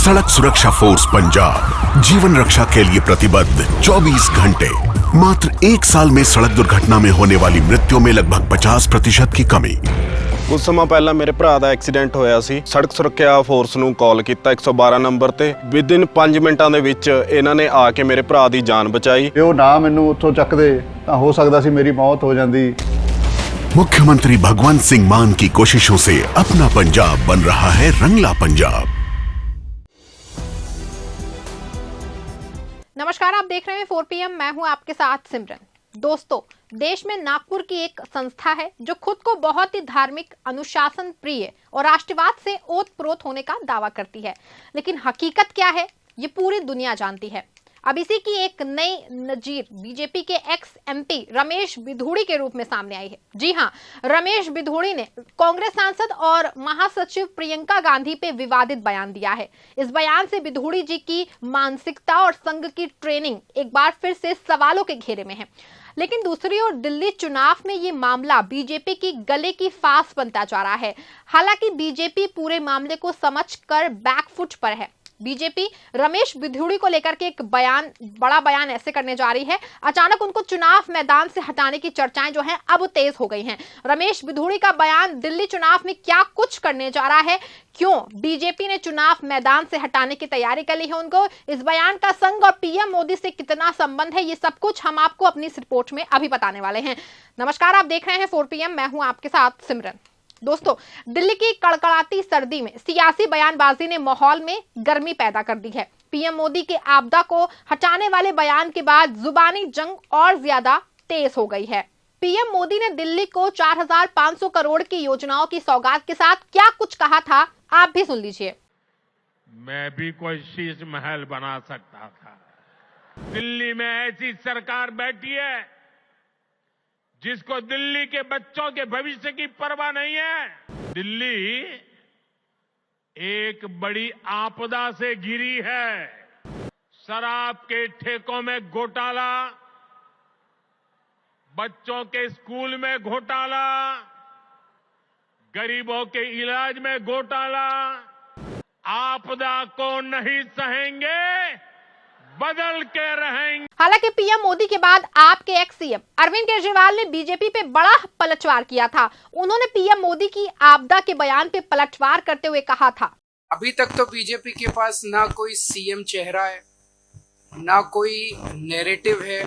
सड़क सुरक्षा फोर्स पंजाब जीवन रक्षा के लिए प्रतिबद्ध 24 घंटे। मात्र 1 साल में सड़क दुर्घटना में होने वाली मृत्यु में लगभग 50% की कमी। कुछ समय पहला मेरे भरा ਦਾ ਐਕਸੀਡੈਂਟ ਹੋਇਆ ਸੀ। ਸੜਕ ਸੁਰੱਖਿਆ ਫੋਰਸ ਨੂੰ ਕਾਲ ਕੀਤਾ 112 ਨੰਬਰ ਤੇ। ਵਿਦਿਨ 5 ਮਿੰਟਾਂ ਦੇ ਵਿੱਚ ਇਹਨਾਂ ਨੇ ਆ ਕੇ ਮੇਰੇ ਭਰਾ ਦੀ ਜਾਨ ਬਚਾਈ। ਜੇ ਉਹ ਨਾ ਮੈਨੂੰ ਉੱਥੋਂ ਚੱਕਦੇ ਤਾਂ ਹੋ ਸਕਦਾ ਸੀ ਮੇਰੀ ਮੌਤ ਹੋ ਜਾਂਦੀ। मुख्यमंत्री भगवंत सिंह मान की कोशिशों से अपना पंजाब बन रहा है रंगला पंजाब। नमस्कार, आप देख रहे हैं 4 PM। मैं हूं आपके साथ सिमरन। दोस्तों, देश में नागपुर की एक संस्था है जो खुद को बहुत ही धार्मिक, अनुशासन प्रिय और राष्ट्रवाद से ओतप्रोत होने का दावा करती है, लेकिन हकीकत क्या है ये पूरी दुनिया जानती है। अब इसी की एक नई नजीर बीजेपी के एक्स MP रमेश बिधूड़ी के रूप में सामने आई है। जी हां, रमेश बिधूड़ी ने कांग्रेस सांसद और महासचिव प्रियंका गांधी पे विवादित बयान दिया है। इस बयान से बिधूड़ी जी की मानसिकता और संघ की ट्रेनिंग एक बार फिर से सवालों के घेरे में है। लेकिन दूसरी ओर दिल्ली चुनाव में ये मामला बीजेपी की गले की फांस बनता जा रहा है। हालांकि बीजेपी पूरे मामले को समझकर बैकफुट पर है। बीजेपी रमेश बिधूड़ी को लेकर के एक बड़ा बयान ऐसे करने जा रही है, अचानक उनको चुनाव मैदान से हटाने की चर्चाएं जो हैं अब तेज हो गई हैं। रमेश बिधूड़ी का बयान दिल्ली चुनाव में क्या कुछ करने जा रहा है, क्यों बीजेपी ने चुनाव मैदान से हटाने की तैयारी कर ली है उनको, इस बयान का संघ और PM मोदी से कितना संबंध है, ये सब कुछ हम आपको अपनी इस रिपोर्ट में अभी बताने वाले हैं। नमस्कार, आप देख रहे हैं 4 PM। मैं हूं आपके साथ सिमरन। दोस्तों, दिल्ली की कड़कड़ाती सर्दी में सियासी बयानबाजी ने माहौल में गर्मी पैदा कर दी है। PM मोदी के आपदा को हटाने वाले बयान के बाद जुबानी जंग और ज्यादा तेज हो गई है। PM मोदी ने दिल्ली को 4500 करोड़ की योजनाओं की सौगात के साथ क्या कुछ कहा था, आप भी सुन लीजिए। मैं भी कोई शीश महल बना सकता था। दिल्ली में ऐसी सरकार बैठी है जिसको दिल्ली के बच्चों के भविष्य की परवाह नहीं है। दिल्ली एक बड़ी आपदा से घिरी है। शराब के ठेकों में घोटाला, बच्चों के स्कूल में घोटाला, गरीबों के इलाज में घोटाला। आपदा को नहीं सहेंगे, बदल के रहेंगे। हालांकि PM मोदी के बाद आपके एक्स CM अरविंद केजरीवाल ने बीजेपी पे बड़ा पलटवार किया था। उन्होंने PM मोदी की आपदा के बयान पे पलटवार करते हुए कहा था, अभी तक तो बीजेपी के पास ना कोई CM चेहरा है, ना कोई नैरेटिव है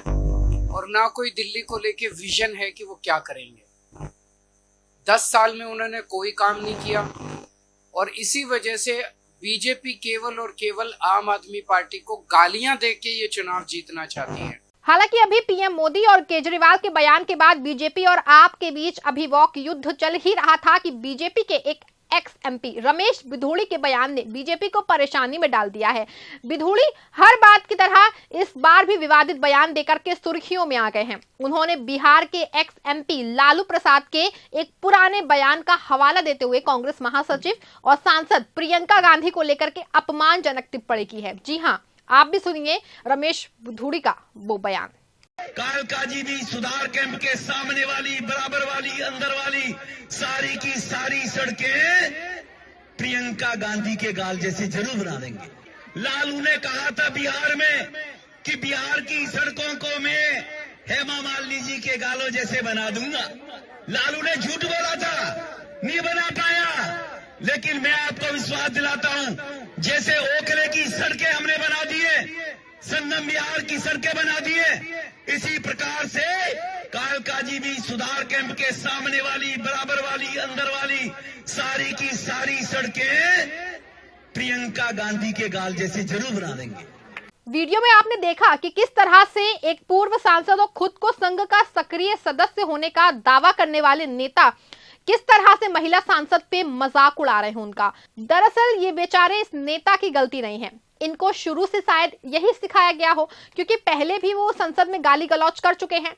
और ना कोई दिल्ली को लेके विजन है कि वो क्या करेंगे। 10 साल में उन्होंने कोई काम नहीं किया और इसी वजह से बीजेपी केवल और केवल आम आदमी पार्टी को गालियां देके ये चुनाव जीतना चाहती है। हालांकि अभी PM मोदी और केजरीवाल के बयान के बाद बीजेपी और आप के बीच अभी वॉक युद्ध चल ही रहा था कि बीजेपी के एक एक्स MP रमेश बिधूड़ी के बयान ने बीजेपी को परेशानी में डाल दिया है। बिधूड़ी हर बात की तरह इस बार भी विवादित बयान देकर के सुर्खियों में आ गए हैं। उन्होंने बिहार के एक्स MP लालू प्रसाद के एक पुराने बयान का हवाला देते हुए कांग्रेस महासचिव और सांसद प्रियंका गांधी को लेकर के अपमानजनक टिप्पणी की है। जी हाँ, आप भी सुनिए रमेश बिधूड़ी का वो बयान। कालकाजी भी सुधार कैंप के सामने वाली, बराबर वाली, अंदर वाली सारी की सारी सड़कें प्रियंका गांधी के गाल जैसे जरूर बना देंगे। लालू ने कहा था बिहार में कि बिहार की सड़कों को मैं हेमा मालिनी जी के गालों जैसे बना दूंगा। लालू ने झूठ बोला था, नहीं बना पाया, लेकिन मैं आपको विश्वास दिलाता हूं, जैसे ओखले की सड़कें हमने बना दिए, संगम बिहार की सड़कें बना दिए, इसी प्रकार से कालकाजी भी सुधार कैंप के सामने वाली, बराबर वाली, अंदर वाली सारी की सारी सड़कें प्रियंका गांधी के गाल जैसे जरूर बना देंगे। वीडियो में आपने देखा कि किस तरह से एक पूर्व सांसद और खुद को संघ का सक्रिय सदस्य होने का दावा करने वाले नेता किस तरह से महिला सांसद पे मजाक उड़ा रहे हैं उनका। दरअसल ये बेचारे इस नेता की गलती नहीं है, इनको शुरू से शायद यही सिखाया गया हो, क्योंकि पहले भी वो संसद में गाली गलौज कर चुके हैं।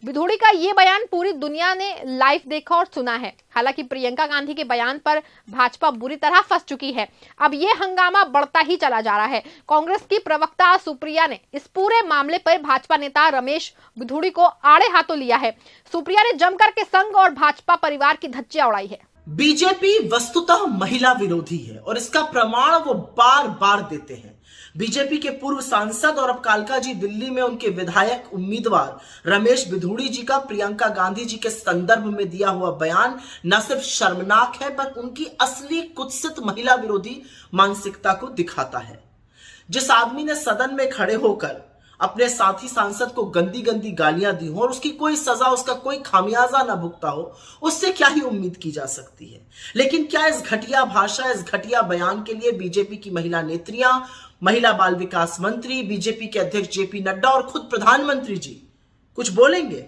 बिधूड़ी का ये बयान पूरी दुनिया ने लाइव देखा और सुना है। हालांकि प्रियंका गांधी के बयान पर भाजपा बुरी तरह फंस चुकी है। अब ये हंगामा बढ़ता ही चला जा रहा है। कांग्रेस की प्रवक्ता सुप्रिया ने इस पूरे मामले पर भाजपा नेता रमेश बिधूड़ी को आड़े हाथों लिया है। सुप्रिया ने जमकर के संघ और भाजपा परिवार की धज्जियां उड़ाई है। बीजेपी वस्तुतः महिला विरोधी है और इसका प्रमाण वो बार बार देते हैं। बीजेपी के पूर्व सांसद और अब कालका जी दिल्ली में उनके विधायक उम्मीदवार रमेश बिधूड़ी जी का प्रियंका गांधी जी के संदर्भ में दिया हुआ बयान न सिर्फ शर्मनाक है पर उनकी असली कुत्सित महिला विरोधी मानसिकता को दिखाता है। जिस आदमी ने सदन में खड़े होकर अपने साथी सांसद को गंदी गंदी गालियां दी हो और उसकी कोई सजा, उसका कोई खामियाजा ना भुगता हो, उससे क्या ही उम्मीद की जा सकती है। लेकिन क्या इस घटिया भाषा, इस घटिया बयान के लिए बीजेपी की महिला नेत्रियां, महिला बाल विकास मंत्री, बीजेपी के अध्यक्ष जेपी नड्डा और खुद प्रधानमंत्री जी कुछ बोलेंगे?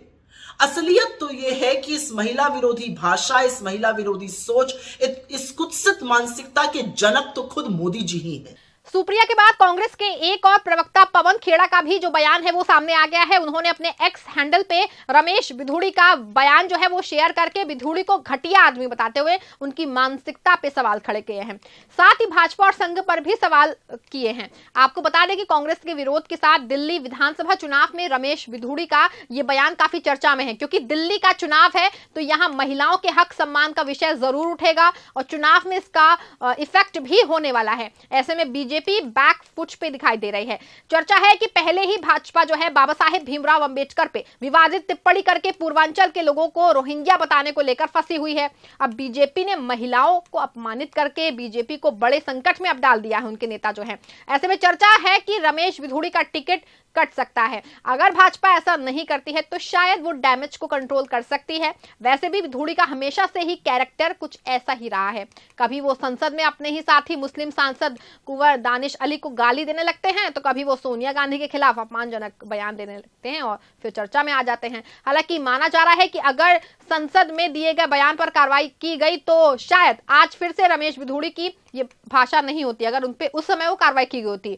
असलियत तो यह है कि इस महिला विरोधी भाषा, इस महिला विरोधी सोच, इस कुत्सित मानसिकता के जनक तो खुद मोदी जी ही हैं। सुप्रिया के बाद कांग्रेस के एक और प्रवक्ता पवन खेड़ा का भी जो बयान है वो सामने आ गया है। उन्होंने अपने एक्स हैंडल पे रमेश बिधूड़ी का बयान जो है वो शेयर करके बिधूड़ी को घटिया आदमी बताते हुए उनकी मानसिकता पे सवाल खड़े किए हैं। साथ ही भाजपा और संघ पर भी सवाल किए हैं। आपको बता दें कि कांग्रेस के विरोध के साथ दिल्ली विधानसभा चुनाव में रमेश बिधूड़ी का ये बयान काफी चर्चा में है, क्योंकि दिल्ली का चुनाव है तो यहाँ महिलाओं के हक सम्मान का विषय जरूर उठेगा और चुनाव में इसका इफेक्ट भी होने वाला है। ऐसे में बीजेपी बैक फुट पे दिखाई दे रही है। चर्चा है कि पहले ही भाजपा जो है बाबा साहेब भीमराव अंबेडकर पे विवादित टिप्पणी करके पूर्वांचल के लोगों को रोहिंग्या बताने को लेकर फंसी हुई है। अब बीजेपी ने महिलाओं को अपमानित करके बीजेपी को बड़े संकट में अब डाल दिया है उनके नेता जो है। ऐसे में चर्चा है कि रमेश बिधूड़ी का टिकट कट सकता है। अगर भाजपा ऐसा नहीं करती है तो शायद वो डैमेज को कंट्रोल कर सकती है। वैसे भी बिधूड़ी का हमेशा से ही कैरेक्टर कुछ ऐसा ही रहा है। कभी वो संसद में अपने ही साथी मुस्लिम सांसद कुंवर दानिश अली को गाली देने लगते हैं तो कभी वो सोनिया गांधी के खिलाफ अपमानजनक बयान देने लगते हैं और फिर चर्चा में आ जाते हैं। हालांकि माना जा रहा है कि अगर संसद में दिए गए बयान पर कार्रवाई की गई तो शायद आज फिर से रमेश बिधूड़ी की ये भाषा नहीं होती, अगर उन पे उस समय वो कार्रवाई की गई होती।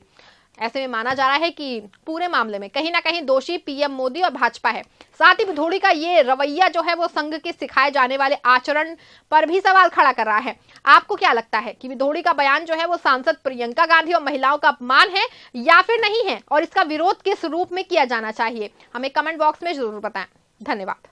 ऐसे में माना जा रहा है कि पूरे मामले में कहीं ना कहीं दोषी पीएम मोदी और भाजपा है। साथ ही बिधूड़ी का ये रवैया जो है वो संघ के सिखाए जाने वाले आचरण पर भी सवाल खड़ा कर रहा है। आपको क्या लगता है कि बिधूड़ी का बयान जो है वो सांसद प्रियंका गांधी और महिलाओं का अपमान है या फिर नहीं है, और इसका विरोध किस रूप में किया जाना चाहिए? हमें कमेंट बॉक्स में जरूर बताएं। धन्यवाद।